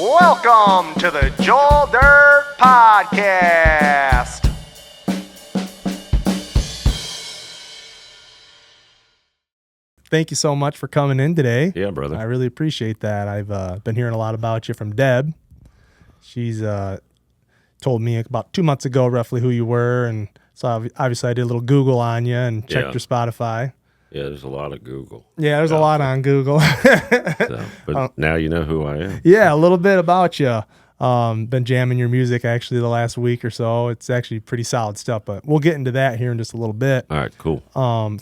Welcome to the Joel Dirt Podcast. Thank you so much for coming in today. Yeah, brother. I really appreciate that. I've been hearing a lot about you from Deb. She's told me about 2 months ago roughly who you were, and so obviously I did a little Google on you and checked your Spotify. Yeah, there's a lot of Google. Yeah, there's a lot on Google. But now you know who I am. Yeah, a little bit about you. Been jamming your music actually the last week or so. It's actually pretty solid stuff, but we'll get into that here in just a little bit. All right, cool.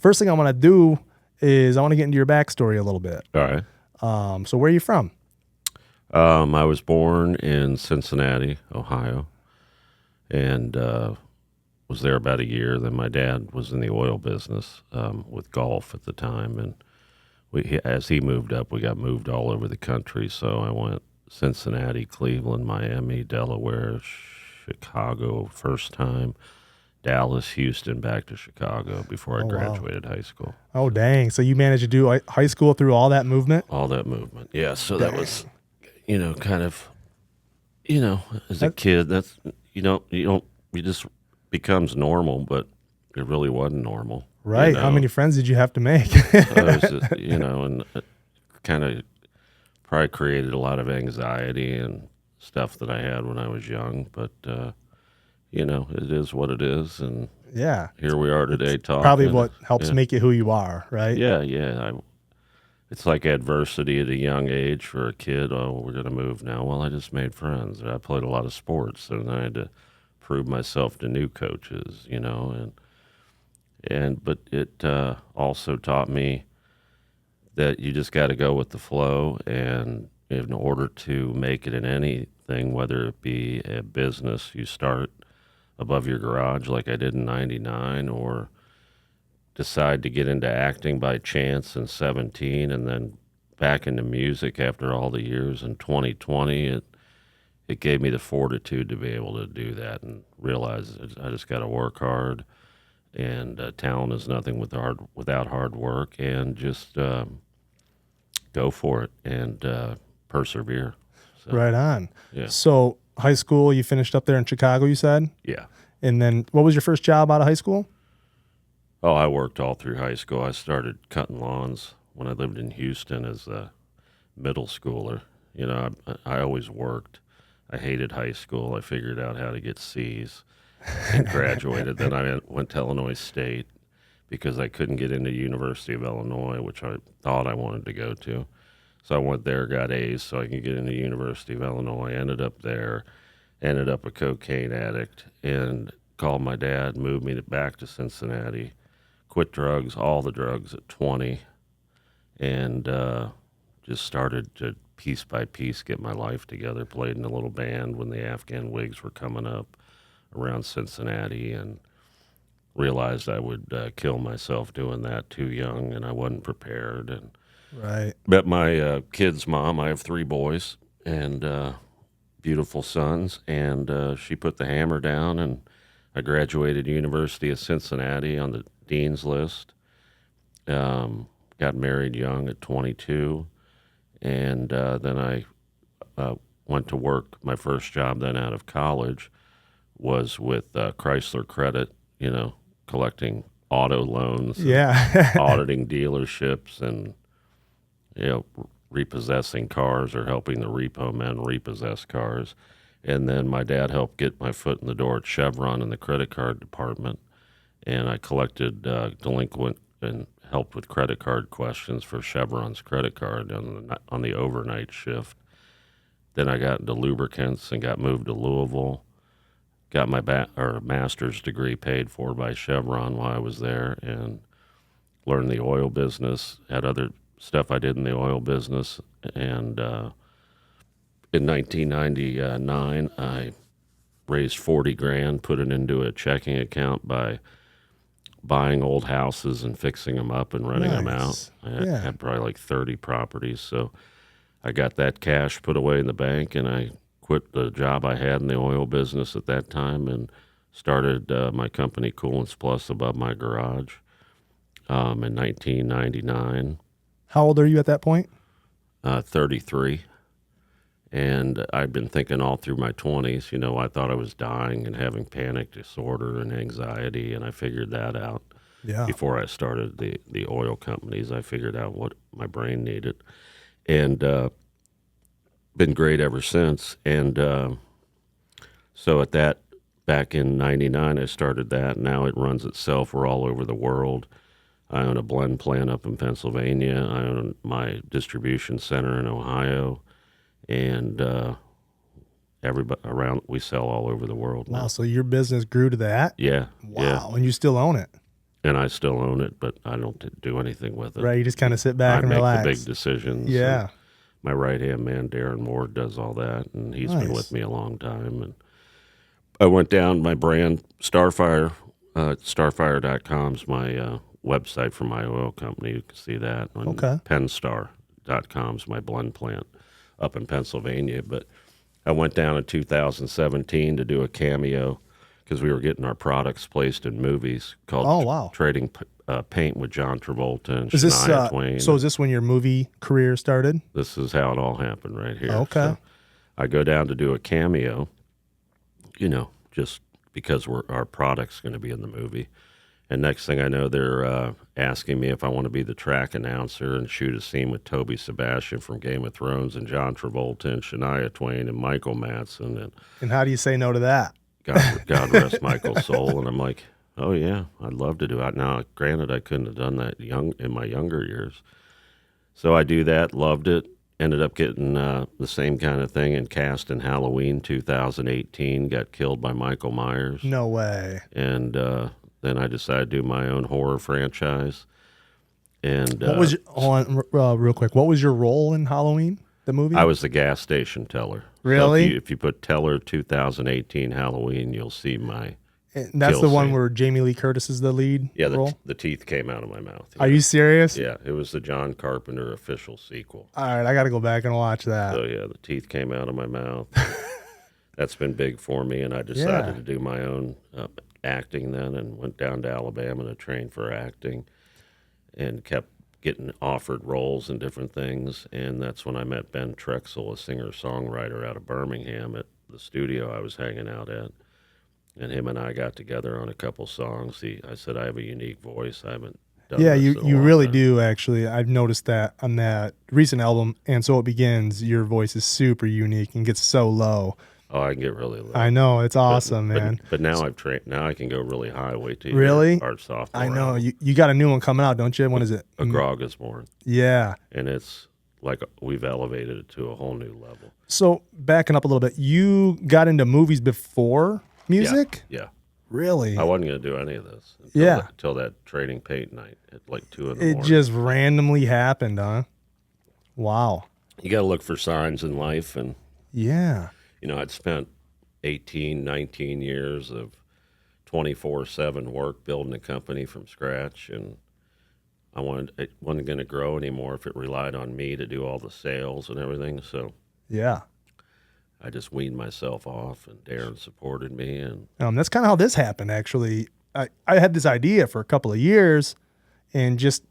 First thing I want to do is I want to get into your backstory a little bit. All right. So where are you from? I was born in Cincinnati, Ohio, and was there about a year. Then my dad was in the oil business with golf at the time, and as he moved up, we got moved all over the country. So I went Cincinnati, Cleveland, Miami, Delaware, Chicago first time, Dallas, Houston, back to Chicago before I graduated high school. Oh, dang. So you managed to do high school through all that movement? All that movement, yeah. So that was, kind of, as a kid, that's, it just becomes normal, but it really wasn't normal. Right. How many friends did you have to make? So it was just, and it kind of probably created a lot of anxiety and stuff that I had when I was young, but, it is what it is, and yeah, here we are today talking. Probably what helps make you who you are, right? Yeah. It's like adversity at a young age for a kid. Oh, we're going to move now. Well, I just made friends. I played a lot of sports, and I had to prove myself to new coaches, but it also taught me that you just got to go with the flow, and in order to make it in anything, whether it be a business you start above your garage like I did in 99, or decide to get into acting by chance in 17 and then back into music after all the years in 2020, it gave me the fortitude to be able to do that and realize I just got to work hard, and talent is nothing without hard work, and just go for it and persevere. So, right on. Yeah. So high school, you finished up there in Chicago, you said? Yeah. And then what was your first job out of high school? Oh, I worked all through high school. I started cutting lawns when I lived in Houston as a middle schooler. I always worked. I hated high school. I figured out how to get C's and graduated. Then I went to Illinois State because I couldn't get into University of Illinois, which I thought I wanted to go to. So I went there, got A's so I could get into University of Illinois. Ended up there, ended up a cocaine addict, and called my dad, moved me back to Cincinnati, quit drugs, all the drugs at 20, and just started to piece by piece get my life together. Played in a little band when the Afghan Wigs were coming up around Cincinnati, and realized I would kill myself doing that too young, and I wasn't prepared. And right. met my kid's mom. I have 3 boys and beautiful sons, and she put the hammer down, and I graduated University of Cincinnati on the dean's list. Got married young at 22, and then I went to work. My first job then out of college was with Chrysler Credit, collecting auto loans, auditing dealerships, and repossessing cars or helping the repo men repossess cars. And then my dad helped get my foot in the door at Chevron in the credit card department, and I collected delinquent and helped with credit card questions for Chevron's credit card on the overnight shift. Then I got into lubricants and got moved to Louisville. Got my master's degree paid for by Chevron while I was there, and learned the oil business. Had other stuff I did in the oil business, and in 1999, I raised $40,000, put it into a checking account by buying old houses and fixing them up and renting them out. I had probably like 30 properties, so I got that cash put away in the bank, and I quit the job I had in the oil business at that time and started my company Coolants Plus above my garage in 1999. How old are you at that point? 33. And I'd been thinking all through my 20s, I thought I was dying and having panic disorder and anxiety, and I figured that out. Yeah. Before I started the oil companies, I figured out what my brain needed. And been great ever since. And so back in 99, I started that. Now it runs itself. We're all over the world. I own a blend plant up in Pennsylvania. I own my distribution center in Ohio. And everybody around, we sell all over the world now. Wow, so your business grew to that? Yeah. Wow, yeah. and you still own it? And I still own it, but I don't do anything with it. Right, you just kind of sit back and relax. I make the big decisions. Yeah. My right-hand man, Darren Moore, does all that, and he's Nice. been with me a long time. And I went down my brand, Starfire. Starfire.com's my website for my oil company. You can see that. And Okay. Penstar.com's my blend plant up in Pennsylvania. But I went down in 2017 to do a cameo because we were getting our products placed in movies called Trading Paint with John Travolta and Shania Twain. So is this when your movie career started? This is how it all happened right here. Okay. So I go down to do a cameo, just because our product's going to be in the movie. And next thing I know, they're asking me if I want to be the track announcer and shoot a scene with Toby Sebastian from Game of Thrones and John Travolta and Shania Twain and Michael Madsen. And how do you say no to that? God rest Michael's soul. And I'm like, oh, yeah, I'd love to do it. Now, granted, I couldn't have done that in my younger years. So I do that, loved it, ended up getting the same kind of thing and cast in Halloween 2018, got killed by Michael Myers. No way. And then I decided to do my own horror franchise. And What was hold on, real quick? What was your role in Halloween, the movie? I was the gas station teller. Really? So if you put teller 2018 Halloween, you'll see my. And that's kill the one scene. where Jamie Lee Curtis is the lead role? The teeth came out of my mouth. Are you serious? Yeah, it was the John Carpenter official sequel. All right, I got to go back and watch that. So yeah, the teeth came out of my mouth. That's been big for me, and I decided to do my own acting then, and went down to Alabama to train for acting, and kept getting offered roles and different things. And that's when I met Ben Trexel, a singer-songwriter out of Birmingham, at the studio I was hanging out at. And him and I got together on a couple songs. I said I have a unique voice. I haven't done Yeah, this you in a long really time. do, actually. I've noticed that on that recent album, And So It Begins, your voice is super unique and gets so low. Oh, I can get really low. I know, it's awesome, man. But now I've trained. Now I can go really high. Wait till you Really? hear Art Software. I know. You got a new one coming out, don't you? When is it? A Grog is Born. Yeah. And it's like we've elevated it to a whole new level. So backing up a little bit, you got into movies before music? Yeah. Really? I wasn't going to do any of this until that trading paint night at like 2 in the It morning. just randomly happened, huh? Wow. You got to look for signs in life. And, Yeah. I'd spent 18, 19 years of 24/7 work building a company from scratch. And it wasn't going to grow anymore if it relied on me to do all the sales and everything. So Yeah. I just weaned myself off, and Darren supported me. And That's kind of how this happened, actually. I had this idea for a couple of years and just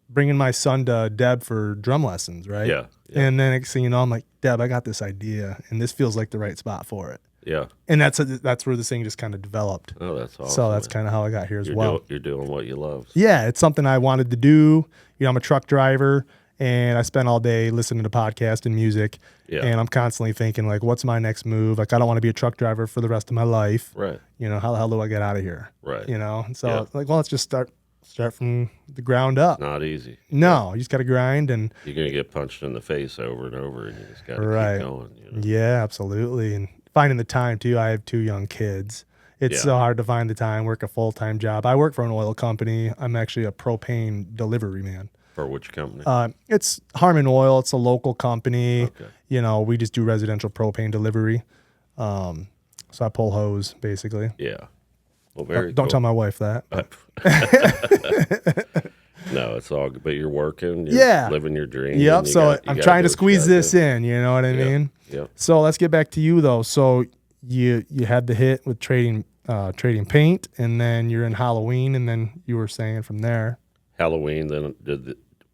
bringing my son to Deb for drum lessons, right? Yeah. And then next thing you know, I'm like, Deb, I got this idea, and this feels like the right spot for it. Yeah. And that's where this thing just kind of developed. Oh, that's awesome. So that's kind of how I got here as well. You're doing what you love. Yeah, it's something I wanted to do. I'm a truck driver, and I spend all day listening to podcasts and music. Yeah. And I'm constantly thinking, like, what's my next move? Like, I don't want to be a truck driver for the rest of my life. Right. How the hell do I get out of here? Right. So Yeah. like, well, let's just start from the ground up. Not easy. No, you just got to grind and You're going to get punched in the face over and over, and you just got to Right. keep going. yeah, absolutely. And finding the time too. I have 2 young kids. It's Yeah. so hard to find the time, work a full-time job. I work for an oil company. I'm actually a propane delivery man. For which company? It's Harmon Oil. It's a local company. Okay. We just do residential propane delivery. So I pull hose basically. Yeah. Well, very Don't cool. tell my wife that. No, it's all good. But you're working. You're Yeah. living your dream. Yep. and you So gotta I'm do trying to what you squeeze gotta this do. in. You know what I mean? Yeah. So let's get back to you though. So you had the hit with trading paint, and then you're in Halloween, and then you were saying from there. Halloween, then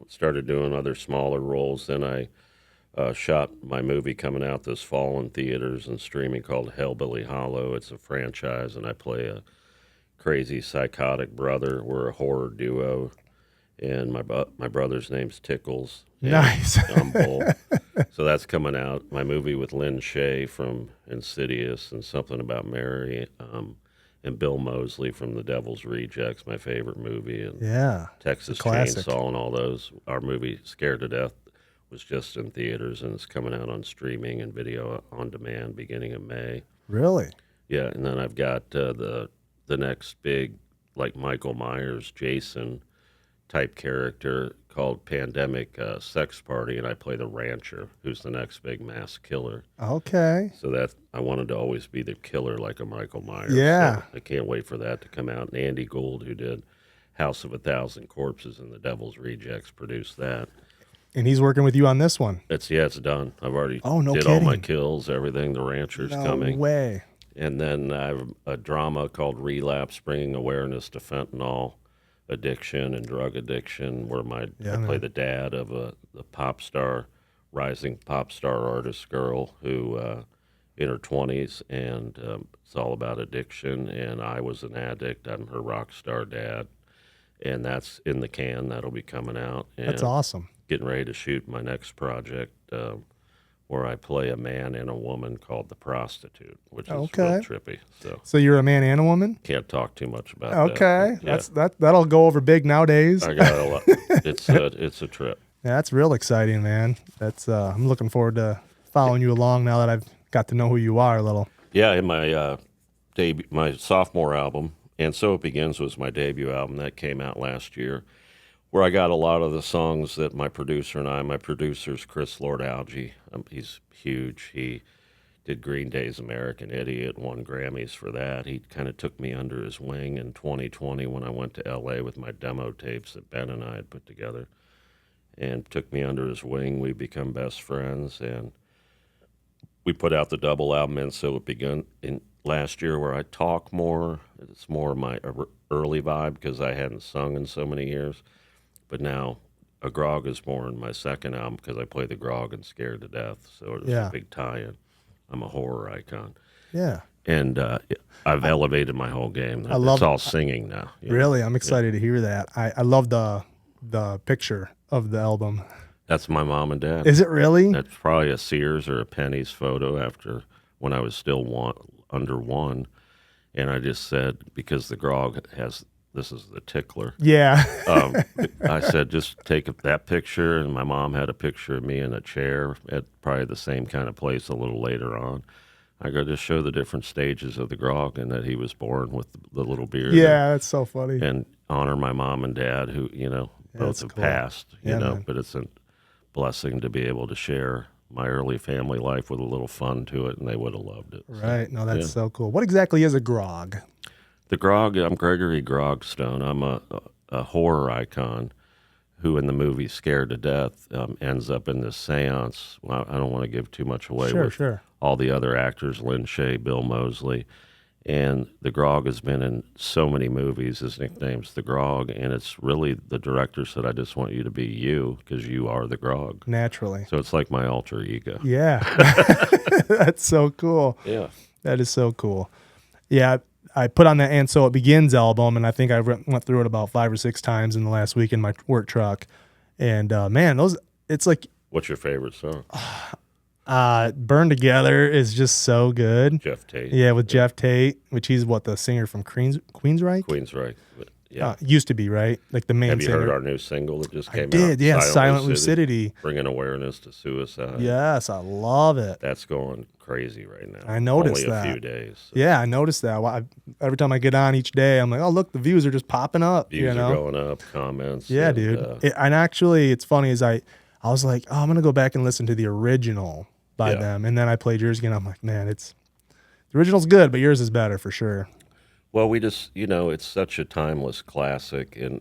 started doing other smaller roles. Then I shot my movie coming out this fall in theaters and streaming called Hellbilly Hollow. It's a franchise, and I play a crazy psychotic brother. We're a horror duo, and my brother's name's Tickles. And Nice. I'm Bull. So that's coming out. My movie with Lynn Shay from Insidious and Something About Mary, and Bill Moseley from The Devil's Rejects, my favorite movie, and Yeah. Texas classic. Chainsaw and all those. Our movie Scared to Death was just in theaters, and it's coming out on streaming and video on demand beginning of May. Really? Yeah, and then I've got the next big, like Michael Myers, Jason type character called Pandemic Sex Party, and I play the rancher, who's the next big mass killer. Okay. So that I wanted to always be the killer like a Michael Myers. Yeah. So I can't wait for that to come out. And Andy Gould, who did House of a Thousand Corpses and The Devil's Rejects, produced that. And he's working with you on this one. It's done. I've already Oh, no did all my kidding. kills, everything. The rancher's No coming. way. And then I have a drama called Relapse, bringing awareness to fentanyl addiction and drug addiction, where I play the dad of the pop star, rising pop star artist girl who in her 20s, and it's all about addiction. And I was an addict. I'm her rock star dad, and that's in the can. That'll be coming out. And That's awesome. getting ready to shoot my next project where I play a man and a woman called The Prostitute, which is real trippy. So you're a man and a woman? Can't talk too much about Okay. that. Yeah. That'll go over big nowadays. I got a lot. It's a trip. Yeah, that's real exciting, man. That's I'm looking forward to following you along now that I've got to know who you are a little. Yeah, in my my sophomore album, And So It Begins was my debut album that came out last year, where I got a lot of the songs that my producer's Chris Lord-Alge. He's huge. He did Green Day's American Idiot, won Grammys for that. He kind of took me under his wing in 2020 when I went to L.A. with my demo tapes that Ben and I had put together, and took me under his wing. We become best friends, and we put out the double album, And So It Begun, in last year, where I talk more. It's more my early vibe because I hadn't sung in so many years. But now A Grog Is Born, my second album, because I play the grog and Scared to Death. So it was a big tie-in. I'm a horror icon. Yeah. And I've elevated my whole game. love it's all singing now. Really? I'm excited to hear that. I love the picture of the album. That's my mom and dad. Is it really? That's probably a Sears or a Penny's photo after when I was still under one. And I just said, because the grog this is the tickler. Yeah. I said, just take that picture. And my mom had a picture of me in a chair at probably the same kind of place a little later on. I go, just show the different stages of the grog and that he was born with the little beard. Yeah, that's so funny. And honor my mom and dad who, both have passed, man. But it's a blessing to be able to share my early family life with a little fun to it, and they would have loved it. Right. No, that's so cool. What exactly is a grog? The grog, I'm Gregory Grogstone. I'm a horror icon who in the movie Scared to Death ends up in this seance. Well, I don't want to give too much away with all the other actors, Lynn Shay, Bill Moseley. And the grog has been in so many movies. His nickname's the grog, and it's really the director said, I just want you to be you because you are the grog. Naturally. So it's like my alter ego. Yeah. That's so cool. Yeah. That is so cool. Yeah, I put on that And So It Begins album, and I think I went through it about 5 or 6 times in the last week in my work truck. And man, it's like What's your favorite song? Burn Together is just so good. Jeff Tate. Yeah, with Jeff Tate, which he's the singer from Queensryche? Queensryche. Yeah. Used to be, right? Like the main Have you singer. heard our new single that just came out? I did, yeah. Silent Lucidity. Bringing awareness to suicide. Yes, I love it. That's going crazy right now. I noticed Only that. a few days. So. Yeah, I noticed that. Every time I get on each day, I'm like, oh, look, the views are just popping up. Views are going up, comments. Yeah, and, dude. And actually, it's funny is I was like, oh, I'm going to go back and listen to the original by them. And then I played yours again. I'm like, man, the original's good, but yours is better for sure. Well, we just, it's such a timeless classic, and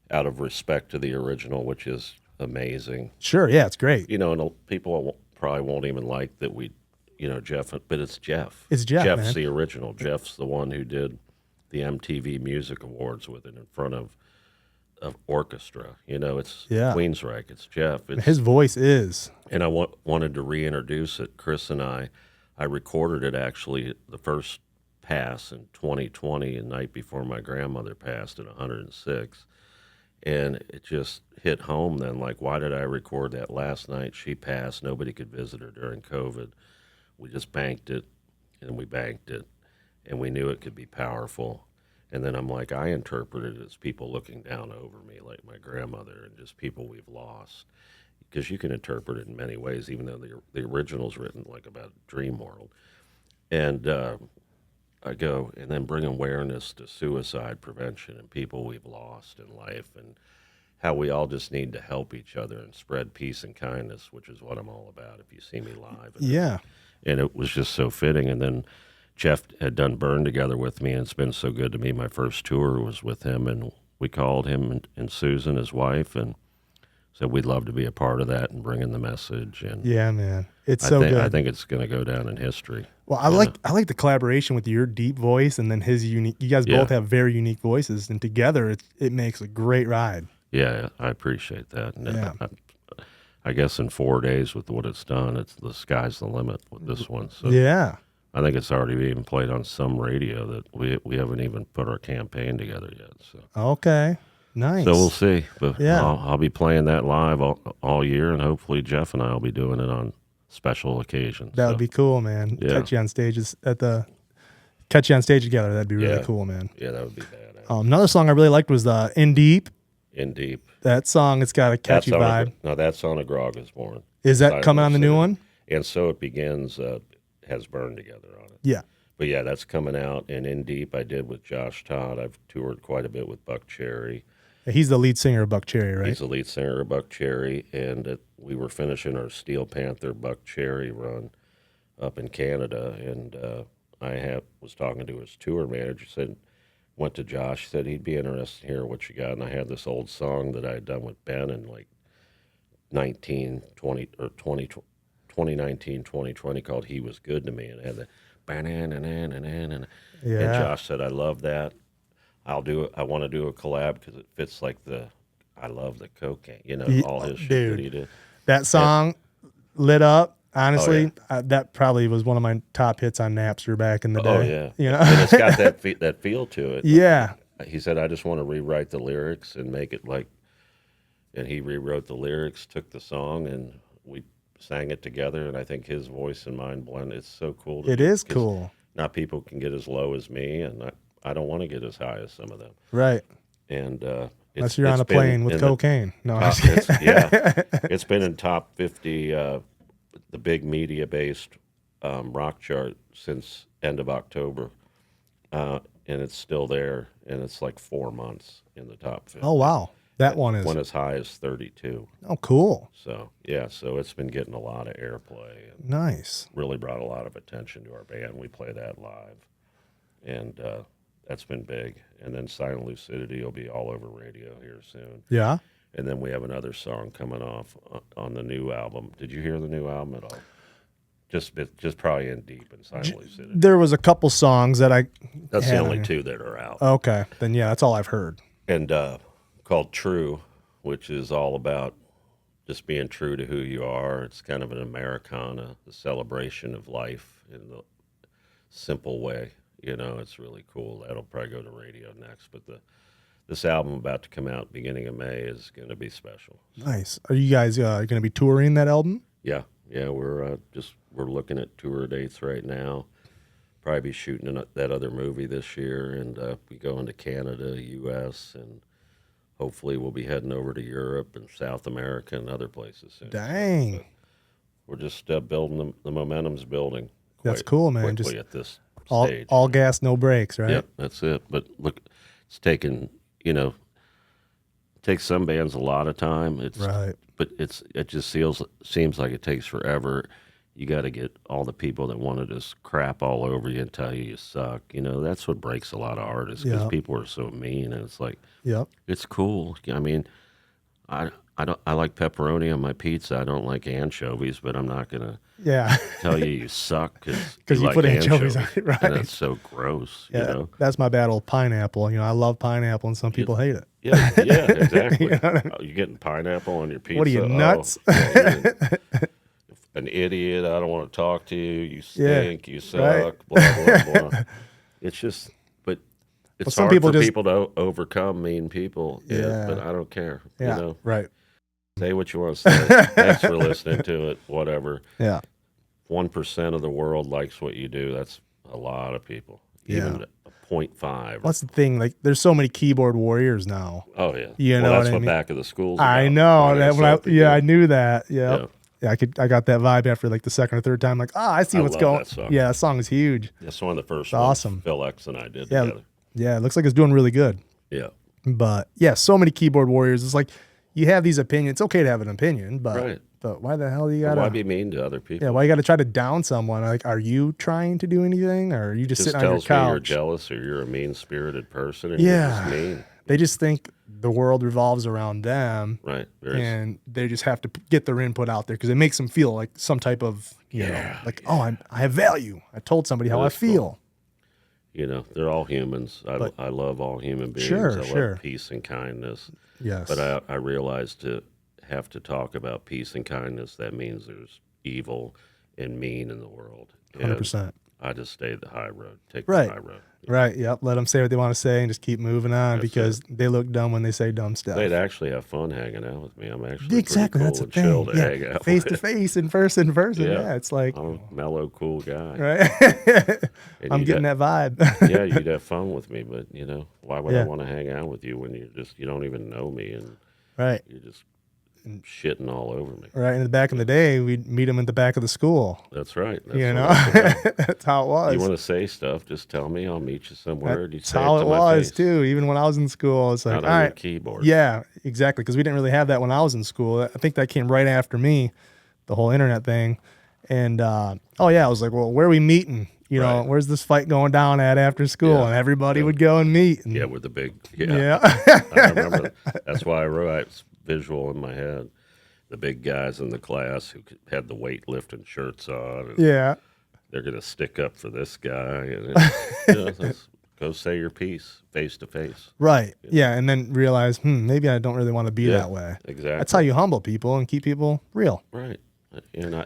out of respect to the original, which is amazing. Sure, yeah, it's great. And people probably won't even like that we, Jeff, but it's Jeff. It's Jeff, Jeff's man. the original. Jeff's the one who did the MTV Music Awards with it in front of an orchestra. You know, it's Yeah. Queensryche, it's Jeff. His voice is. And I wanted to reintroduce it. Chris and I recorded it actually the first pass in 2020, the night before my grandmother passed at 106. And it just hit home then, like, why did I record that last night? She passed. Nobody could visit her during COVID. We just banked it, and we banked it, and we knew it could be powerful. And then I'm like, I interpreted it as people looking down over me, like my grandmother, and just people we've lost. Because you can interpret it in many ways, even though the original's written like about dream world. And I go, and then bring awareness to suicide prevention and people we've lost in life, and how we all just need to help each other and spread peace and kindness, which is what I'm all about if you see me live. And it was just so fitting. And then Jeff had done Burn Together with me, and it's been so good to me. My first tour was with him, and we called him and Susan, his wife, and said we'd love to be a part of that and bring in the message. And yeah, man, it's so good. I think it's going to go down in history. Well, I like the collaboration with your deep voice and then his unique. You guys both have very unique voices, and together it makes a great ride. Yeah, I appreciate that. And I guess in 4 days with what it's done, the sky's the limit with this one. So yeah, I think it's already being played on some radio that we haven't even put our campaign together yet. So okay, nice. So we'll see. But yeah, I'll be playing that live all year, and hopefully Jeff and I will be doing it on special occasions. That would be cool, man. Yeah. Catch you on stage together. That'd be really cool, man. Yeah, that would be bad. Another song I really liked was In Deep. In Deep. That song, it's got a catchy vibe. That's on A Grog Is Born. Is that coming on the new one? And So It Begins has Burn Together on it. Yeah. But yeah, that's coming out. And In Deep I did with Josh Todd. I've toured quite a bit with Buck Cherry. He's the lead singer of Buck Cherry, right? He's the lead singer of Buck Cherry. And we were finishing our Steel Panther Buck Cherry run up in Canada. And I was talking to his tour manager, went to Josh, said he'd be interested in hearing what you got. And I had this old song that I had done with Ben in like 2019, 2020 called He Was Good to Me. And it had the and Josh said, I love that. I'll do it. I want to do a collab because it fits like I love the cocaine, all his shit that he did. That song lit up. Honestly, that probably was one of my top hits on Napster back in the day. Oh yeah, and it's got that feel to it. Yeah. He said, I just want to rewrite the lyrics and make it like. And he rewrote the lyrics, took the song, and we sang it together. And I think his voice and mine blend. It's so cool. It is cool. Not people can get as low as me, and I don't want to get as high as some of them. Right. And unless you're on a plane with cocaine. It's been in top 50, the big media-based rock chart since end of October, and it's still there, and it's like 4 months in the top 50. Oh, wow. That one is. Went as high as 32. Oh, cool. So, yeah, so it's been getting a lot of airplay. And nice. Really brought a lot of attention to our band. We play that live, and that's been big. And then Silent Lucidity will be all over radio here soon. Yeah. And then we have another song coming off on the new album. Did you hear the new album at all? Just probably In Deep and Silent Lucidity. There was a couple songs that That's the only two that are out. Okay. Then, yeah, that's all I've heard. And called True, which is all about just being true to who you are. It's kind of an Americana, the celebration of life in the simple way. It's really cool. That'll probably go to radio next. But this album about to come out beginning of May is going to be special. Nice. Are you guys going to be touring that album? Yeah. We're looking at tour dates right now. Probably be shooting that other movie this year, and we go into Canada, U.S., and hopefully we'll be heading over to Europe and South America and other places soon. Dang. So we're just building the momentum's building. That's cool, man. Quickly at this stage. All gas, no brakes, right? Yep, that's it. But look, it's taken, takes some bands a lot of time. Right. But it just seems like it takes forever. You got to get all the people that want to just crap all over you and tell you suck. That's what breaks a lot of artists because people are so mean, and it's like, it's cool. I mean, I like pepperoni on my pizza. I don't like anchovies, but I'm not gonna tell you suck because you like put anchovies on it, right? And that's so gross. Yeah, that's my bad old pineapple. I love pineapple, and some people hate it. Yeah, exactly. You know what I mean? Oh, you getting pineapple on your pizza? What are you, nuts? Oh, yeah, you're an idiot. I don't want to talk to you. You Yeah, stink. You right. suck. Blah blah blah. It's just, but it's some hard people for just- people to overcome mean people. Yeah. But I don't care. Yeah, You know, right. say what you want to say. Thanks for listening to it. Whatever. Yeah. 1% of the world likes what you do. That's a lot of people. Even Yeah. a 0.5. That's the thing. Like, there's so many keyboard warriors now. Oh yeah. You know that's what I mean? back of the schools. I about. know Finding that. yourself Yeah, I again. knew that. Yep. Yeah. Yeah, I got that vibe after like the second or third time. Like, I see I what's love going. that song. Yeah, that song is huge. That's one of the first It's ones awesome. Phil X and I did Yeah, together. yeah. It looks like it's doing really good. Yeah. But yeah, so many keyboard warriors. It's like you have these opinions. It's okay to have an opinion, but Right. but why the hell do you Why gotta? be mean to other people? Yeah, why you gotta try to down someone? Like, are you trying to do anything, or are you just Just sitting on your tells me you're couch? jealous or you're a mean-spirited person and Yeah. you're just mean. They just think the world revolves around them, Right. and they just have to get their input out there because it makes them feel like some type of, you know, like, oh, I have value. I told somebody how I That's cool. feel. You know, they're all humans. But- I love all human beings. Sure, I sure. love peace and kindness. Yes. But I realize to have to talk about peace and kindness, that means there's evil and mean in the world. And 100%. I just stay the high road. Take Right. the high road. Right. Yep. Let them say what they want to say and just keep moving on That's because they look dumb when they say dumb stuff. They'd actually have fun hanging out with me. I'm actually Exactly. pretty That's cool the and chill thing. to hang out Face with. to face, in person. Yeah. It's like, I'm a mellow, cool guy. right. And I'm you'd getting have- that vibe. Yeah, you'd have fun with me, but you know, why would I Yeah. want to hang out with you when you don't even know me and Right. you're just shitting all over me? Right. In the back in the day, we'd meet them in the back of the school. That's right. That's You what know, it's about. that's how it was. You want to say stuff? Just tell me. I'll meet you somewhere. You That's say how it it to my was face. too. Even when I was in school, it's like, Not all on your right, keyboard. yeah, exactly. Because we didn't really have that when I was in school. I think that came right after me, the whole internet thing. And oh yeah, I was like, well, where are we meeting? You know, Right. where's this fight going down at after school? Yeah. And everybody Yeah. would go and meet. And, Yeah, with the big. yeah, I remember. That's why I wrote it's visual in my head. The big guys in the class who had the weightlifting shirts on. And yeah, they're going to stick up for this guy. And you know, go say your piece face to face. right, yeah, and then realize, maybe I don't really want to be Yeah, that way. exactly. That's how you humble people and keep people real. Right. And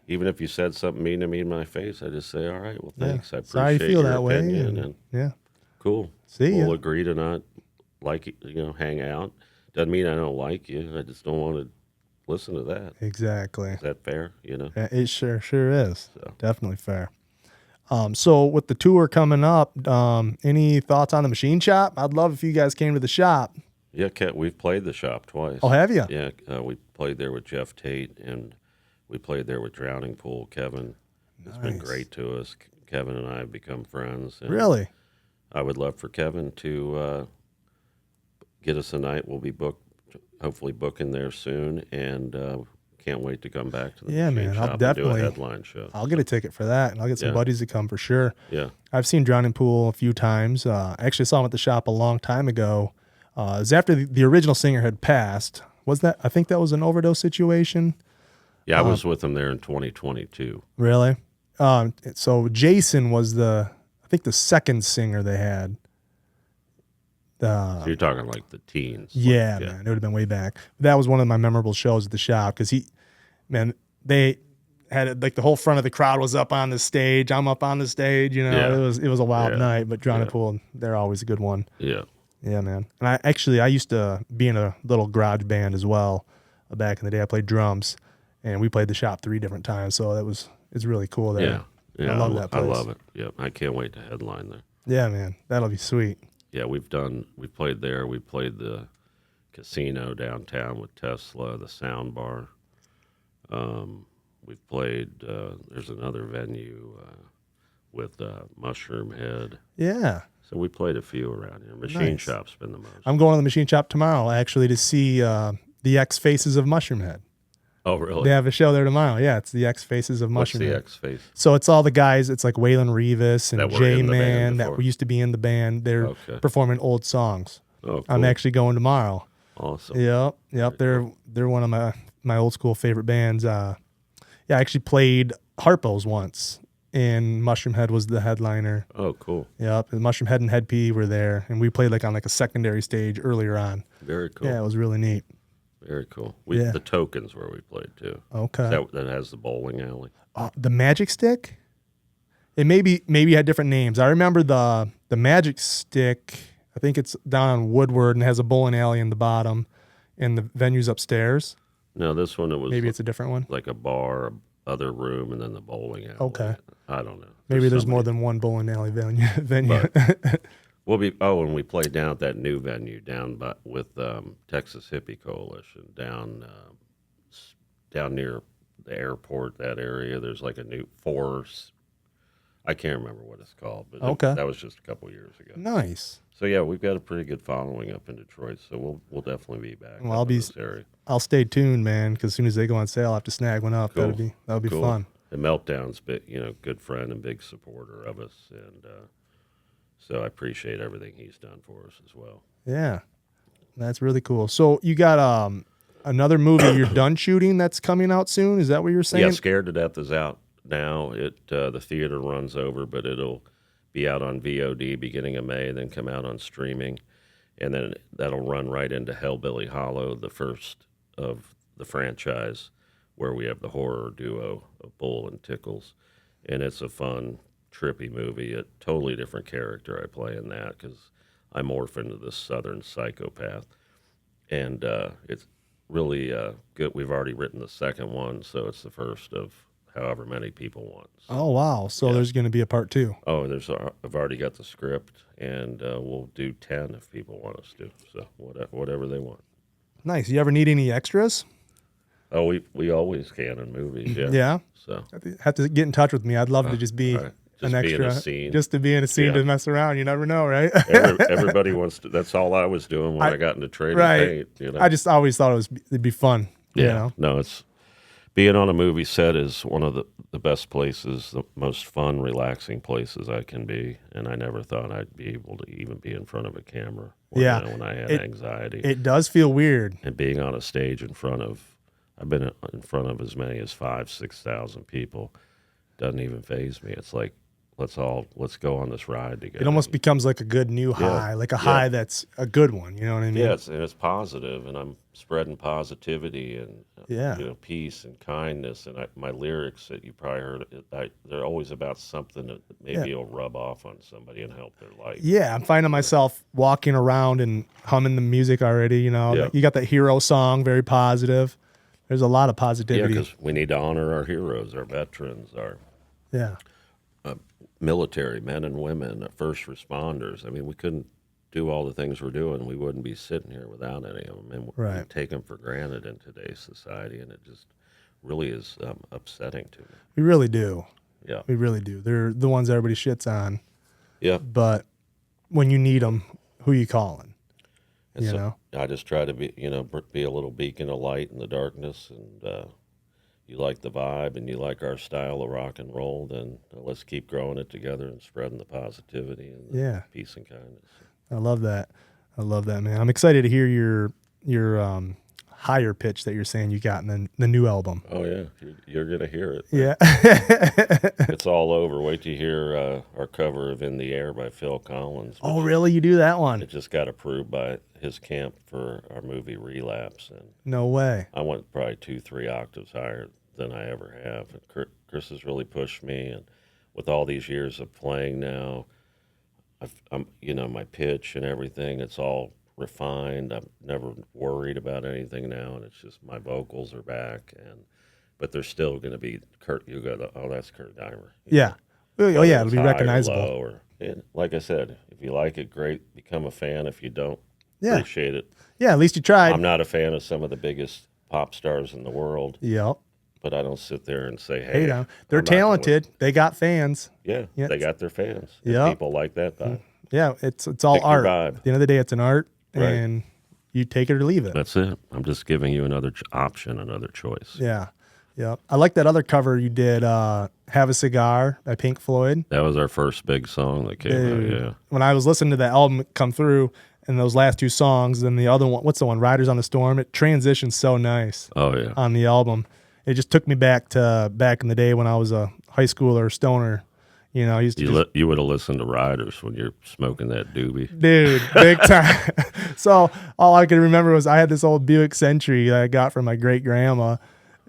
even if you said something mean to me in my face, I just say, all right, well, thanks. I appreciate Sorry you feel your that way. opinion. And, And yeah, cool. See ya. We'll agree to not hang out. Doesn't mean I don't like you. I just don't want to listen to that. exactly. Is that fair? Yeah, it sure is. So. Definitely fair. So with the tour coming up, any thoughts on the machine shop? I'd love if you guys came to the shop. Yeah, we've played the shop twice. Oh, have you? Yeah, we played there with Jeff Tate, and we played there with Drowning Pool. Kevin has been Nice. great to us. Kevin and I have become friends. And Really? I would love for Kevin to get us a night. We'll be hopefully booking there soon, and can't wait to come back to the Yeah, machine man, shop I'll and do definitely- a headline show. I'll get a ticket for that, and I'll get some Yeah. buddies to come for sure. Yeah, I've seen Drowning Pool a few times. I actually saw him at the shop a long time ago. It was after the original singer had passed. I think that was an overdose situation. yeah. I was with him there in 2022. Really? So Jason was I think the second singer they had. So you're talking like the teens. Yeah, Like, man, it would have been way back. That was one of my memorable shows at the shop because they had it, like the whole front of the crowd was up on the stage. I'm up on the stage. You know, Yeah. it was a wild Yeah. night. But Drowning Yeah. Pool, they're always a good one. Yeah. Yeah, man. And I used to be in a little garage band as well. Back in the day, I played drums, and we played the shop 3 different times. So it's really cool there. Yeah. Yeah. I love that I place. love it. Yeah. I can't wait to headline there. Yeah, man, that'll be sweet. Yeah, we played there. We played the casino downtown with Tesla, the sound bar. We've played, there's another venue with Mushroom Head. Yeah. So we played a few around here. Machine Nice. Shop's been the most. I'm going to the machine shop tomorrow actually to see the X Faces of Mushroom Head. Oh, really? They have a show there tomorrow. Yeah, it's the X Faces of What's Mushroom the Head. X face? So it's all the guys. It's like Waylon Revis and That were in the band J-Man that before. used to be in the band. They're Okay. performing old songs. Oh, cool. I'm actually going tomorrow. Awesome. Yep. They're one of my old school favorite bands. Yeah, I actually played Harpo's once. and Mushroom Head was the headliner. Oh, cool. Yep, and Mushroom Head and Head P were there, and we played like on like a secondary stage earlier on. Very cool. Yeah, it was really neat. Very cool. Yeah. The Tokens where we played too. Okay. That has the bowling alley. The Magic Stick? It maybe had different names. I remember the Magic Stick, I think it's down on Woodward and has a bowling alley in the bottom and the venue's upstairs. No, this one, it was Maybe it's a different one. like a bar, other room, and then the bowling alley. Okay. I don't know. Maybe there's more than one bowling alley venue. And we played down at that new venue down with Texas Hippie Coalition down near the airport, that area. There's like a new force. I can't remember what it's called, but Okay. that was just a couple years ago. Nice. So yeah, we've got a pretty good following up in Detroit. So we'll definitely be back. Well, this area. I'll stay tuned, man, because as soon as they go on sale, I'll have to snag one up. Cool. That'll be Cool. fun. The Meltdown's good friend and big supporter of us, and so I appreciate everything he's done for us as well. Yeah, that's really cool. So you got another movie you're done shooting that's coming out soon? Is that what you're saying? Yeah, Scared to Death is out now. The theater runs over, but it'll be out on VOD beginning of May, then come out on streaming, and then that'll run right into Hellbilly Hollow, the first of the franchise, where we have the horror duo of Bull and Tickles, and it's a fun, trippy movie. A totally different character I play in that because I morph into this southern psychopath, and it's really good. We've already written the second one, so it's the first of however many people want. So, Oh, wow. So there's going to be a part 2. oh, I've already got the script, and we'll do 10 if people want us to. So whatever they want. Nice. You ever need any extras? Oh, we always can in movies. Yeah. Yeah. So Have to get in touch with me. I'd love to just be all right. an Just be in extra. a scene. Just to be in a scene Yeah. to mess around. You never know, right? Everybody wants to. That's all I was doing when I got into trading right. paint. I just always thought it'd be fun. Yeah. You know? No, it's being on a movie set is one of the best places, the most fun, relaxing places I can be. And I never thought I'd be able to even be in front of a camera. Yeah. When I had anxiety. It does feel weird. And being on a stage I've been in front of as many as 5,000-6,000 people. Doesn't even faze me. It's like, let's go on this ride together. It almost becomes like a good new high, like a high that's a good one. You know what I mean? Yeah, it's positive, and I'm spreading positivity and peace and kindness. And my lyrics that you probably heard, they're always about something that maybe will rub off on somebody and help their life. Yeah, I'm finding myself walking around and humming the music already. You know, Yeah. You got that hero song, very positive. There's a lot of Yeah, positivity. because we need to honor our heroes, our veterans, our Yeah. military men and women, first responders. I mean, we couldn't do all the things we're doing. We wouldn't be sitting here without any of them. And we Right. take them for granted in today's society, and it just really is upsetting to me. We really do. Yeah. We really do. They're the ones everybody shits on. Yeah. But when you need them, who you calling? And You so know? I just try to be a little beacon of light in the darkness. And you like the vibe and you like our style of rock and roll, then let's keep growing it together and spreading the positivity and the peace and kindness. I love that. I love that, man. I'm excited to hear your higher pitch that you're saying you got in the new album. Oh, yeah. You're going to hear it. Yeah. It's all over. Wait till you hear our cover of In the Air by Phil Collins. Oh, really? You do that one? It just got approved by his camp for our movie Relapse. And No way. I went probably 2-3 octaves higher than I ever have. And Chris has really pushed me. And with all these years of playing now, I'm my pitch and everything, it's all refined. I'm never worried about anything now, and it's just my vocals are back, but they're still going to be Kurt. You go, that's Kurt Deimer. Yeah. Oh, yeah, it'll be recognizable. Low and like I said, if you like it, great. Become a fan. If you don't, appreciate it. Yeah, at least you tried. I'm not a fan of some of the biggest pop stars in the world, Yep. but I don't sit there and say, hey, They're talented. They got fans. Yeah, Yeah. they got their fans. Yeah. People like that vibe. Yeah, it's all Pick your art. vibe. At the end of the day, it's an art, Right. and you take it or leave it. That's it. I'm just giving you another option, another choice. Yeah. Yeah. I like that other cover you did, Have a Cigar by Pink Floyd. That was our first big song that came Dude, out, yeah. When I was listening to that album come through and those last two songs, then the other one, what's the one, Riders on the Storm, it transitions so nice Oh, yeah. on the album. it just took me back in the day when I was a high schooler stoner. You know, I used to You would have listened to Riders when you're smoking that doobie. dude, big time. So all I can remember was I had this old Buick Century that I got from my great grandma,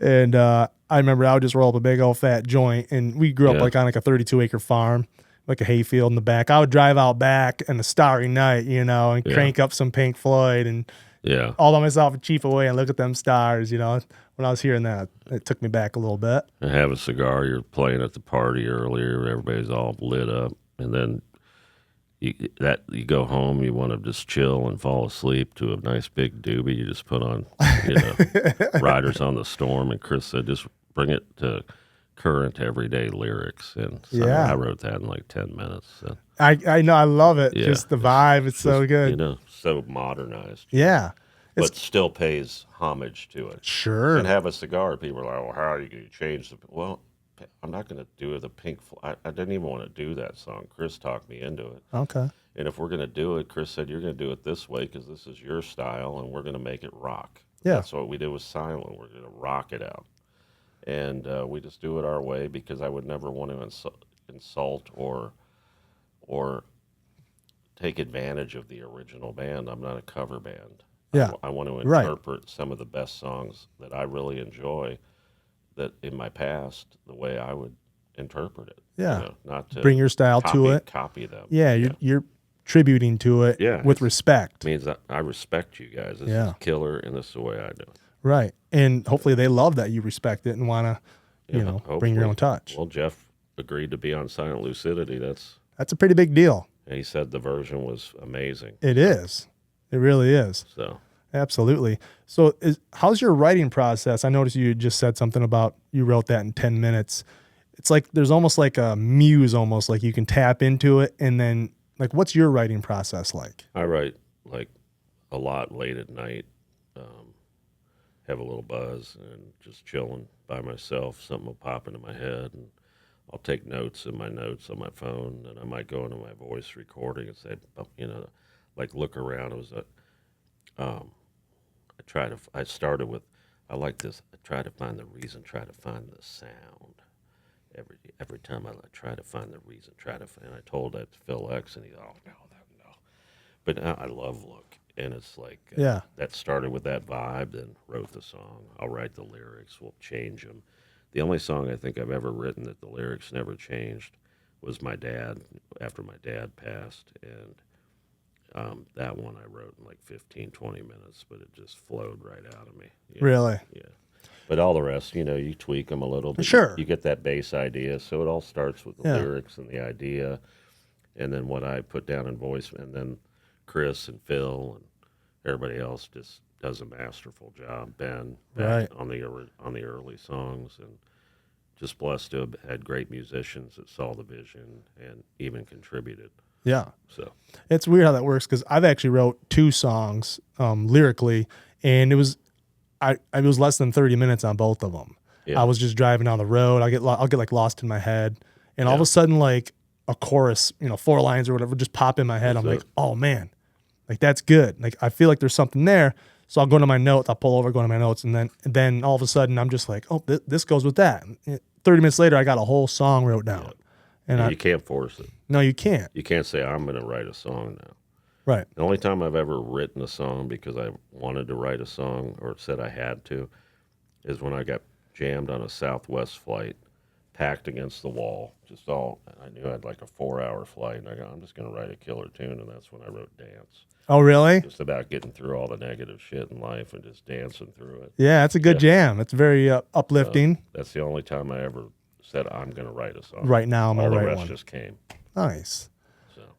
and I remember I would just roll up a big old fat joint, and we grew up Yeah. like on like a 32-acre farm, like a hayfield in the back. I would drive out back in a starry night, you know, and crank up some Pink Floyd and Yeah. all by myself and chief away and look at them stars, you know. When I was hearing that, it took me back a little bit. And have a cigar. You're playing at the party earlier. Everybody's all lit up. And then you go home, you want to just chill and fall asleep to a nice big doobie. You just put on, Riders on the Storm. And Chris said, just bring it to current everyday lyrics. And so I wrote that in like 10 minutes. So. I know. I love it. Yeah. Just the vibe. It's so good. You know, so modernized. Yeah. But still pays homage to it. Sure. And have a cigar. People are like, well, how are you going to change the... Well, I'm not going to do the Pink Floyd. I didn't even want to do that song. Chris talked me into it. Okay. And if we're going to do it, Chris said, you're going to do it this way because this is your style, and we're going to make it rock. Yeah. That's what we did with Silent. We're going to rock it out. And we just do it our way because I would never want to insult or take advantage of the original band. I'm not a cover band. Yeah. I want to interpret some of the best songs that I really enjoy that in my past, the way I would interpret it. Yeah. You know, not to bring your style to it. Copy them. Yeah, you're tributing to it with respect. Means I respect you guys. This is killer, and this is the way I do it. Right. And hopefully they love that you respect it and want to, bring your own touch. Well, Jeff agreed to be on Silent Lucidity. That's a pretty big deal. And he said the version was amazing. It is. It really is. So absolutely. So how's your writing process? I noticed you just said something about you wrote that in 10 minutes. It's like there's almost like a muse, almost like you can tap into it. And then like, what's your writing process like? I write like a lot late at night, have a little buzz and just chilling by myself. Something will pop into my head and I'll take notes in my notes on my phone, and I might go into my voice recording and say, like look around. It was I started with, I like this. I try to find the reason, try to find the sound. Every time I try to find the reason, and I told that to Phil X, and he, no. But now I love look, and it's like, that started with that vibe, then wrote the song. I'll write the lyrics, we'll change them. The only song I think I've ever written that the lyrics never changed was my dad, after my dad passed, and that one I wrote in like 15, 20 minutes, but it just flowed right out of me. Really? Yeah. But all the rest, you tweak them a little bit. Sure. You get that bass idea, so it all starts with the lyrics and the idea, and then what I put down in voice, and then Chris and Phil and everybody else just does a masterful job. Ben on the early songs, and just blessed to have had great musicians that saw the vision and even contributed. Yeah. So it's weird how that works because I've actually wrote 2 songs lyrically, and it was less than 30 minutes on both of them. Yeah. I was just driving down the road. I'll get like lost in my head, and all of a sudden like a chorus, 4 lines or whatever, just pop in my head. I'm like, oh man, like that's good. Like I feel like there's something there. So I'll go to my notes. I'll pull over, go to my notes, and then all of a sudden I'm just like, oh, this goes with that. And 30 minutes later, I got a whole song wrote down. Yeah. And you can't force it. No, you can't. You can't say, I'm going to write a song now. Right. The only time I've ever written a song because I wanted to write a song or said I had to is when I got jammed on a Southwest flight, packed against the wall. I knew I had like a 4-hour flight, and I go, I'm just going to write a killer tune, and that's when I wrote Dance. Oh, really? Just about getting through all the negative shit in life and just dancing through it. Yeah, it's a good jam. It's very uplifting. That's the only time I ever said I'm going to write a song. Right now, I'm going to write one. All the rest just came. Nice.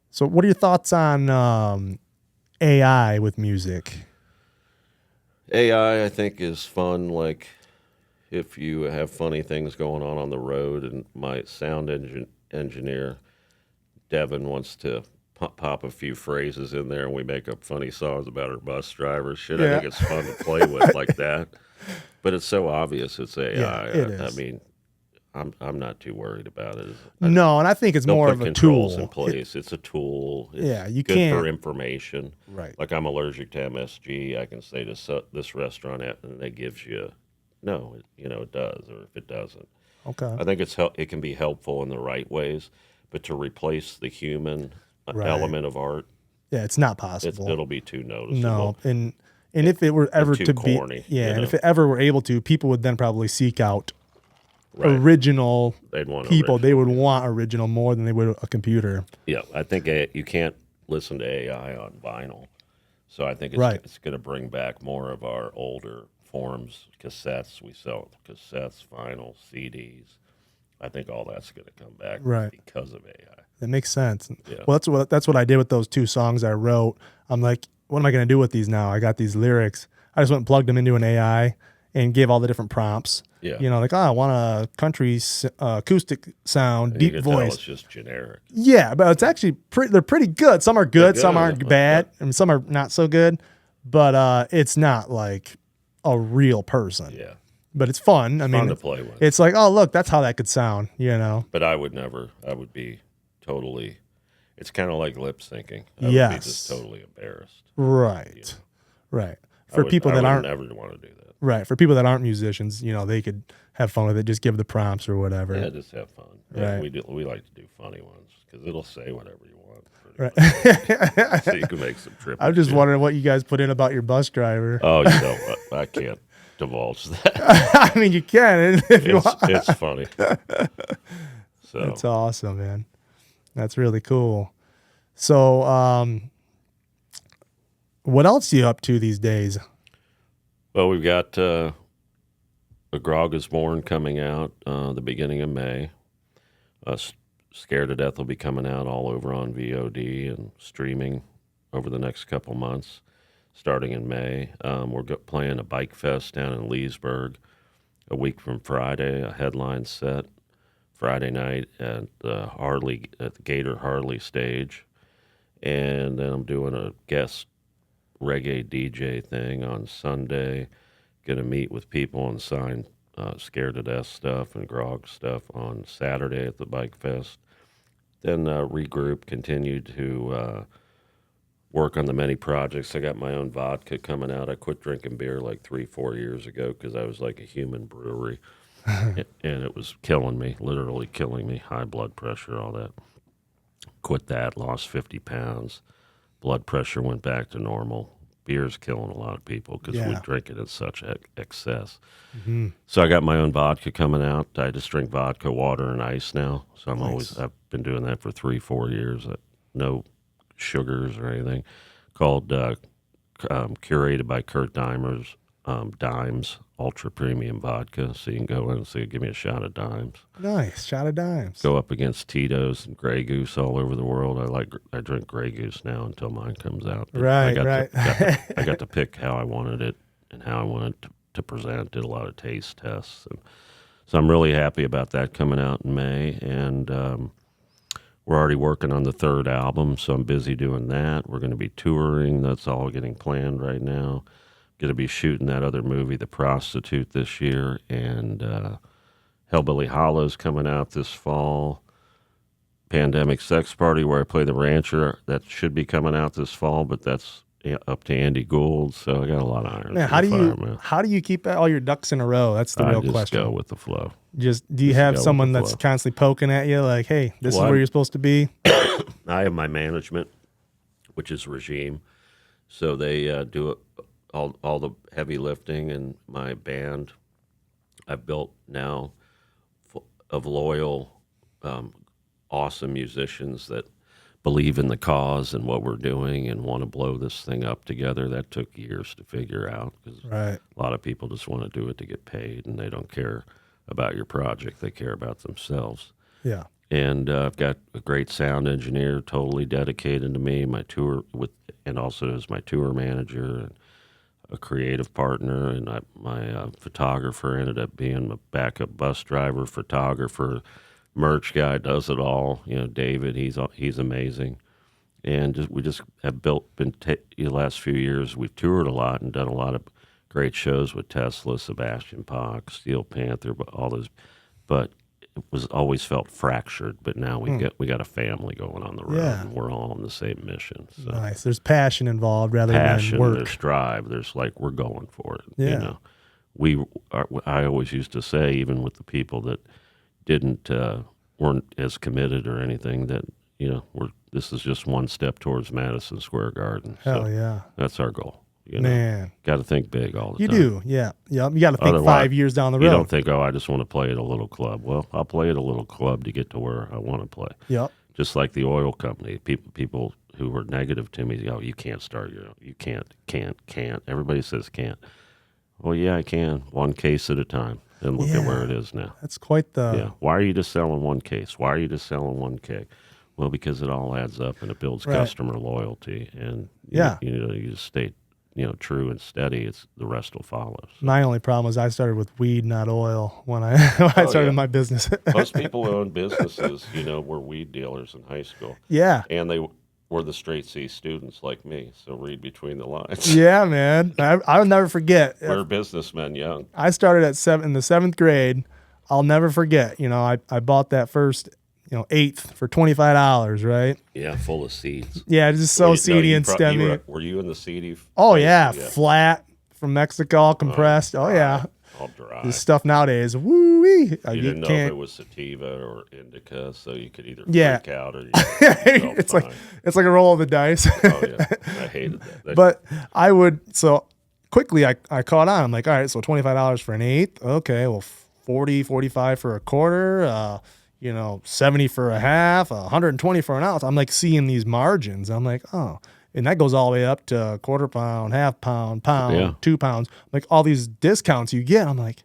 So what are your thoughts on AI with music? AI, I think, is fun. Like, if you have funny things going on the road, and my sound engineer, Devin, wants to pop a few phrases in there, and we make up funny songs about our bus drivers. Shit, I think it's fun to play with like that. But it's so obvious it's AI. Yeah, it is. I mean, I'm not too worried about it. No, and I think it's more of a controls tool. In place. It's a tool. It's you good can't for information. Right. Like I'm allergic to MSG. I can say this restaurant, and it gives you no, it does, or if it doesn't. Okay. I think it can be helpful in the right ways, but to replace the human Right. element of art, Yeah, it's not possible. it'll be too noticeable. No, and if it were ever too to corny, be, and if it ever were able to, people would then probably seek out Right. original They'd want people. They would original, want original more than they would a computer. Yeah, I think you can't listen to AI on vinyl, so I think it's going to bring back more of our older forms, cassettes. We sell cassettes, vinyl, CDs. I think all that's going to come back because of AI. That makes sense. Yeah. Well, that's what I did with those 2 songs I wrote. I'm like, what am I going to do with these now? I got these lyrics. I just went and plugged them into an AI and gave all the different prompts. Yeah. Like, I want a country acoustic sound, And deep you can tell voice. it's just generic. Yeah, but it's actually they're pretty good. Some are good, some aren't bad, and some are not so good. But it's not like a real person. Yeah. But it's fun. I mean, Fun to play with. it's like, oh, look, that's how that could sound, But I would never. I would be totally. It's kind of like lip syncing. I would be just totally embarrassed. Right. Right. For people that aren't never want to do that. Right. For people that aren't musicians, they could have fun with it. Just give the prompts or whatever. Yeah, just have fun. Right. We like to do funny ones because it'll say whatever you want. Right. So you can make some trips. I'm just wondering what you guys put in about your bus driver. Oh, I can't divulge that. I mean, you can if you want. It's funny. So That's awesome, man. That's really cool. So, what else are you up to these days? Well, we've got A Grog is Born coming out the beginning of May. Scared to Death will be coming out all over on VOD and streaming over the next couple months, starting in May. We're playing a bike fest down in Leesburg a week from Friday, a headline set Friday night at the Gator Harley stage. And then I'm doing a guest reggae DJ thing on Sunday. Going to meet with people and sign Scared to Death stuff and Grog stuff on Saturday at the Bike Fest. Then regroup, continue to work on the many projects. I got my own vodka coming out. I quit drinking beer like 3-4 years ago because I was like a human brewery. And it was killing me, literally killing me. High blood pressure, all that. Quit that, lost 50 pounds. Blood pressure went back to normal. Beer's killing a lot of people because we drink it in such excess. Mm-hmm. So I got my own vodka coming out. I just drink vodka, water, and ice now. So I've been doing that for 3-4 years. No sugars or anything. Called curated by Kurt Deimer's Dimes Ultra Premium Vodka. So you can go in and say, give me a shot of Dimes. Nice, shot of Dimes. Go up against Tito's and Grey Goose all over the world. I drink Grey Goose now until mine comes out. But right. I got to pick how I wanted it and how I wanted to present. Did a lot of taste tests, and so I'm really happy about that coming out in May. And we're already working on the 3rd album, so I'm busy doing that. We're going to be touring. That's all getting planned right now. Going to be shooting that other movie, The Prostitute, this year, and Hellbilly Hollow's coming out this fall. Pandemic Sex Party, where I play the rancher, that should be coming out this fall, but that's up to Andy Gould. So I got a lot of irons. Man, how do you keep all your ducks in a row? That's the real question. I just go with the flow. Do you have someone that's constantly poking at you, like, hey, this is where you're supposed to be? I have my management, which is Regime. So they do all the heavy lifting, and my band I've built now of loyal, awesome musicians that believe in the cause and what we're doing and want to blow this thing up together. That took years to figure out because a lot of people just want to do it to get paid, and they don't care about your project. They care about themselves. Yeah. And I've got a great sound engineer totally dedicated to me, and also as my tour manager and a creative partner, and my photographer ended up being a backup bus driver, photographer, merch guy, does it all. David, he's amazing, and we just have the last few years we've toured a lot and done a lot of great shows with Tesla, Sebastian Bach, Steel Panther, all those, but it was always felt fractured. But now we got a family going on the road, and we're all on the same mission. So. Nice. There's passion involved rather than work. There's drive. There's we're going for it. I always used to say, even with the people that weren't as committed or anything, that this is just one step towards Madison Square Garden. Hell so yeah. that's our goal. Man. Got to think big all the You time. do, yeah. Yeah, you got to think Otherwise, 5 years down the road. You don't think, I just want to play at a little club. Well, I'll play at a little club to get to where I want to play. Yep. Just like the oil company. People who were negative to me, you can't start your own. You can't. Everybody says can't. Well, yeah, I can. One case at a time. And look at where it is now. That's quite the... Yeah. Why are you just selling one case? Why are you just selling one keg? Well, because it all adds up and it builds customer loyalty. And, you just stay, true and steady. The rest will follow. So. My only problem is I started with weed, not oil, when I started my business. Most people who own businesses, were weed dealers in high school. Yeah. And they were the straight C students like me, so read between the lines. Yeah, man. I'll never forget. We're businessmen young. I started in the 7th grade. I'll never forget. I bought that first, eighth for $25, right? Yeah, full of seeds. Yeah, just so seedy and stemmy. Were you in the seedy? Oh, yeah. Flat from Mexico, all compressed. Oh, yeah. All dry. This stuff nowadays, woo-wee. You didn't know if it was sativa or indica, so you could either freak out or it's like a roll of the dice. Oh, yeah. I hated that. But so quickly I caught on. I'm like, all right, so $25 for an eighth. Okay, well, 40, 45 for a quarter, 70 for a half, 120 for an ounce. I'm like seeing these margins. I'm like, oh, and that goes all the way up to quarter pound, half pound, 2 pounds. Like all these discounts you get. I'm like,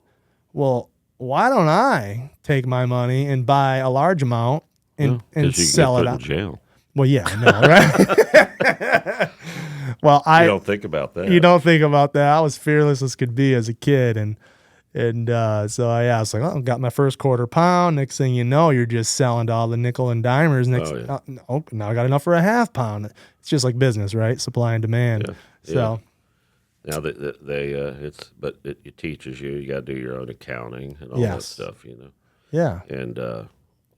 well, why don't I take my money and buy a large amount and sell it out? In jail. Well, yeah, I know, right? Well, you don't think about that. You don't think about that. I was fearless as could be as a kid, and so I was like, oh, got my first quarter pound. Next thing you know, you're just selling to all the nickel and dimers. Now I got enough for a half pound. It's just like business, right? Supply and demand. Yeah. So now it teaches you. You got to do your own accounting and all that stuff, Yeah. And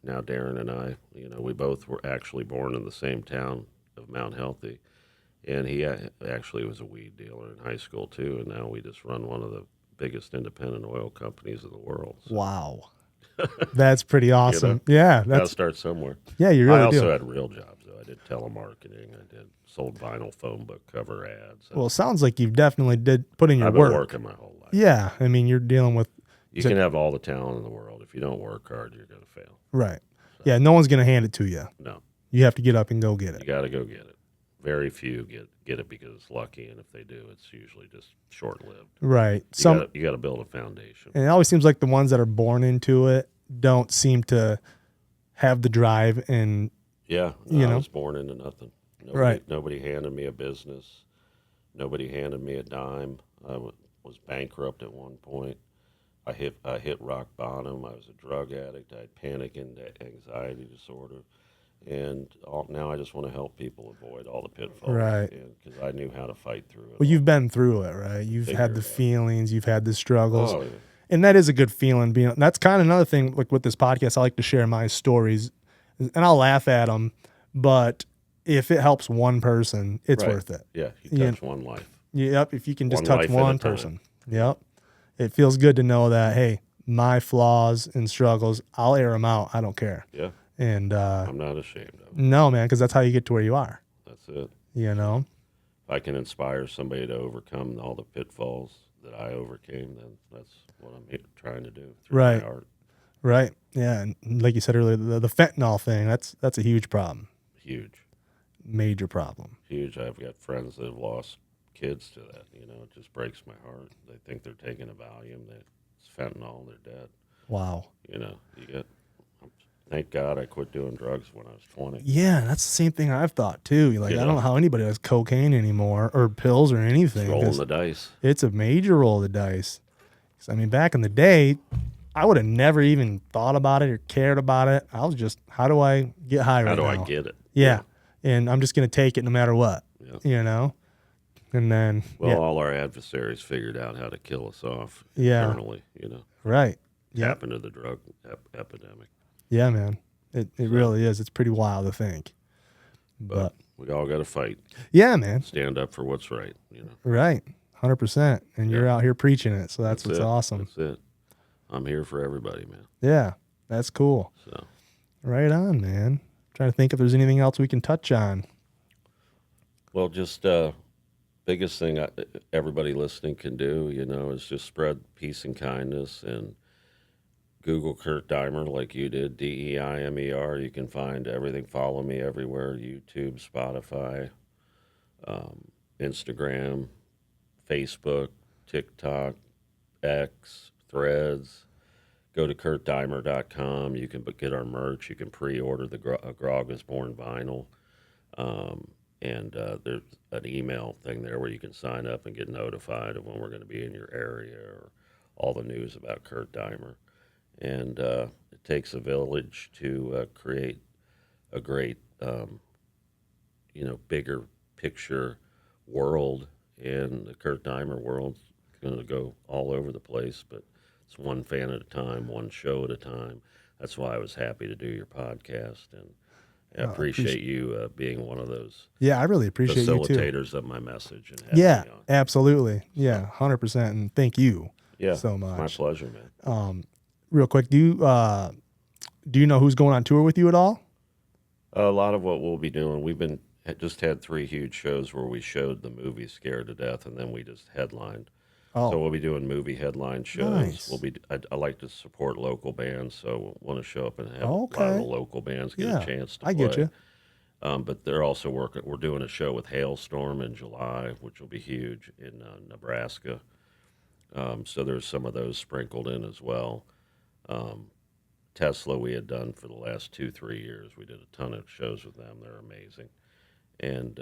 now Darren and I, we both were actually born in the same town of Mount Healthy, and he actually was a weed dealer in high school too. And now we just run one of the biggest independent oil companies in the world. So. Wow. That's pretty awesome. Yeah. Got to start somewhere. Yeah, you really do. I also had real jobs, though. I did telemarketing. I sold vinyl phone book cover ads. Well, it sounds like you've definitely put in your work. I've been working my whole life. Yeah. I mean, you're dealing with... You can have all the talent in the world. If you don't work hard, you're going to fail. Right. So. Yeah, no one's going to hand it to you. No. You have to get up and go get it. You got to go get it. Very few get it because it's lucky, and if they do, it's usually just short-lived. Right. You got to build a foundation. And it always seems like the ones that are born into it don't seem to have the drive and... Yeah. I was born into nothing. Right. Nobody handed me a business. Nobody handed me a dime. I was bankrupt at one point. I hit rock bottom. I was a drug addict. I had panic and anxiety disorder. And now I just want to help people avoid all the pitfalls. Right. Because I knew how to fight through it. Well, you've been through it, right? You've had the feelings. You've had the struggles. Oh, yeah. And that is a good feeling. That's kind of another thing, like with this podcast, I like to share my stories. And I'll laugh at them. But if it helps one person, it's worth it. Yeah, you touch one life. Yep, if you can just touch one person. Yep. It feels good to know that, hey, my flaws and struggles, I'll air them out. I don't care. Yeah. And I'm not ashamed of it. No, man, because that's how you get to where you are. That's it. If I can inspire somebody to overcome all the pitfalls that I overcame, then that's what I'm trying to do through my art. Right. Yeah. And like you said earlier, the fentanyl thing, that's a huge problem. Huge. Major problem. Huge. I've got friends that have lost kids to that. It just breaks my heart. They think they're taking a Valium. It's fentanyl. They're dead. Wow. Thank God I quit doing drugs when I was 20. Yeah, that's the same thing I've thought too. I don't know how anybody has cocaine anymore or pills or anything. It's rolling the dice. It's a major roll of the dice. I mean, back in the day, I would have never even thought about it or cared about it. I was just, how do I get high right now? How do I get it? Yeah. And I'm just going to take it no matter what, And then, all our adversaries figured out how to kill us off internally, Right. Yeah. Happened to the drug epidemic. Yeah, man. It really is. It's pretty wild to think. But we all got to fight. Yeah, man. Stand up for what's right, Right. 100%. And you're out here preaching it. So that's what's it. awesome. That's it. I'm here for everybody, man. Yeah, that's cool. So, right on, man. Trying to think if there's anything else we can touch on. well, just biggest thing everybody listening can do, is just spread peace and kindness, and Google Kurt Deimer like you did, Deimer. You can find everything. Follow me everywhere: YouTube, Spotify, Instagram, Facebook, TikTok, X, Threads. Go to kurtdeimer.com. You can get our merch. You can pre-order the Grog is Born vinyl. And there's an email thing there where you can sign up and get notified of when we're going to be in your area or all the news about Kurt Deimer. And it takes a village to create a great, bigger picture world. And the Kurt Deimer world's going to go all over the place, but it's one fan at a time, one show at a time. That's why I was happy to do your podcast, and I appreciate you being one of those. Yeah, I really appreciate you too. Facilitators of my message. And having me on. Absolutely. Yeah, 100%. And thank you so much. My pleasure, man. Real quick, do you know who's going on tour with you at all? A lot of what we'll be doing, just had 3 huge shows where we showed the movie Scared to Death, and then we just headlined. Oh. So we'll be doing movie headline shows. Nice. I like to support local bands, so want to show up and have Okay. a lot of the local bands get a chance to play. I get you. But they're also working. We're doing a show with Hailstorm in July, which will be huge in Nebraska. So there's some of those sprinkled in as well. Tesla we had done for the last 2-3 years. We did a ton of shows with them. They're amazing. And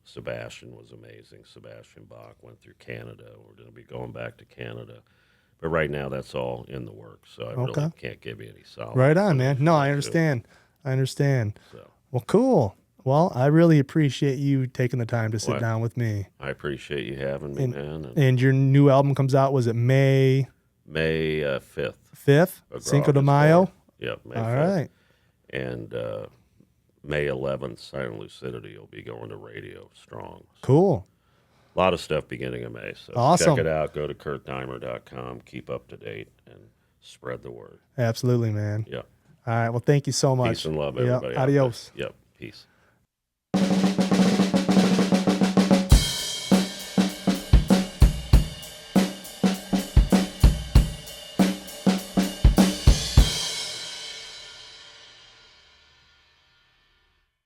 Sebastian was amazing. Sebastian Bach went through Canada. We're going to be going back to Canada. But right now, that's all in the works, so I really can't give you any solid. Right on, man. No, I understand. So. Well, cool. Well, I really appreciate you taking the time to sit down with me. I appreciate you having me, man. And your new album comes out, was it May 5th. 5th? Cinco de Mayo? Yep, May 5th. All right. And May 11th, Silent Lucidity will be going to radio strong. So Cool. a lot of stuff beginning of May. So Awesome. check it out. Go to kurtdeimer.com. Keep up to date and spread the word. Absolutely, man. Yep. All right. Well, thank you so much. Peace and love, everybody. Yep. Adios. Yep. Peace.